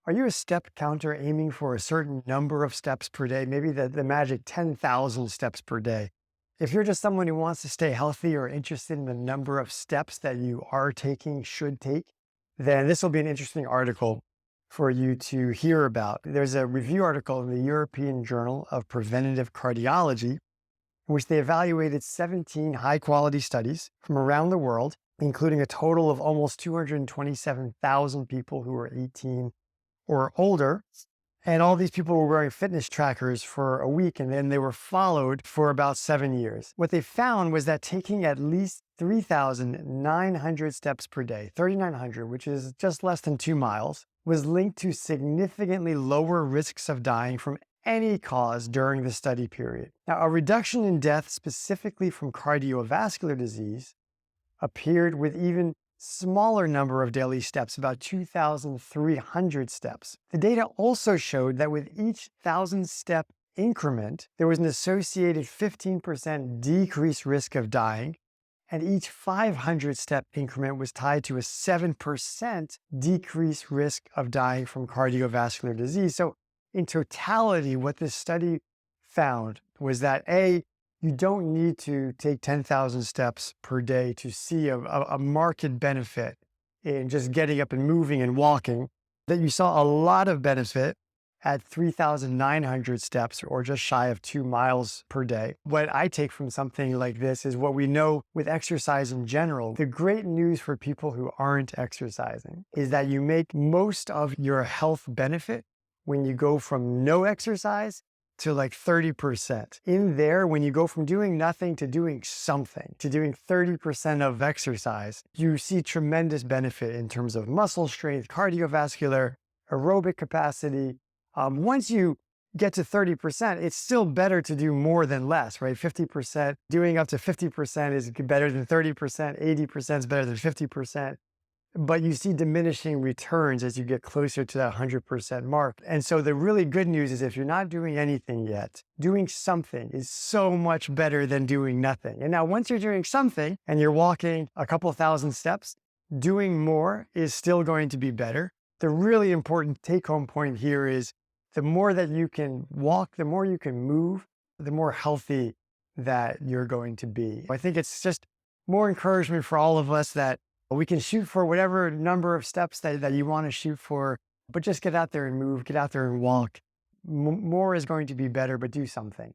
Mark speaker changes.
Speaker 1: Are you a step counter aiming for a certain number of steps per day? Maybe the magic 10,000 steps per day. If you're just someone who wants to stay healthy or interested in the number of steps that you are taking, should take, then this will be an interesting article for you to hear about. There's a review article in the European Journal of Preventative Cardiology, in which they evaluated 17 high quality studies from around the world, including a total of almost 227,000 people who were 18 or older. And all these people were wearing fitness trackers for a week, and then they were followed for about 7 years. What they found was that taking at least 3,900 steps per day, 3,900, which is just less than 2 miles, was linked to significantly lower risks of dying from any cause during the study period. Now, a reduction in death specifically from cardiovascular disease appeared with even smaller number of daily steps, about 2,300 steps. The data also showed that with each 1,000-step increment, there was an associated 15% decreased risk of dying, and each 500-step increment was tied to a 7% decreased risk of dying from cardiovascular disease. So in totality, what this study found was that you don't need to take 10,000 steps per day to see a marked benefit in just getting up and moving and walking, that you saw a lot of benefit at 3,900 steps, or just shy of 2 miles per day. What I take from something like this is what we know with exercise in general. The great news for people who aren't exercising is that you make most of your health benefit when you go from no exercise to like 30%. In there, when you go from doing nothing to doing something, to doing 30% of exercise, you see tremendous benefit in terms of muscle strength, cardiovascular, aerobic capacity. Once you get to 30%, it's still better to do more than less, right? 50%, doing up to 50% is better than 30%, 80% is better than 50%. But you see diminishing returns as you get closer to that 100% mark. And so the really good news is, if you're not doing anything yet, doing something is so much better than doing nothing. And now once you're doing something and you're walking a couple thousand steps, doing more is still going to be better. The really important take-home point here is the more that you can walk, the more you can move, the more healthy that you're going to be. I think it's just more encouragement for all of us that we can shoot for whatever number of steps that you want to shoot for, but just get out there and move, get out there and walk. More is going to be better, but do something.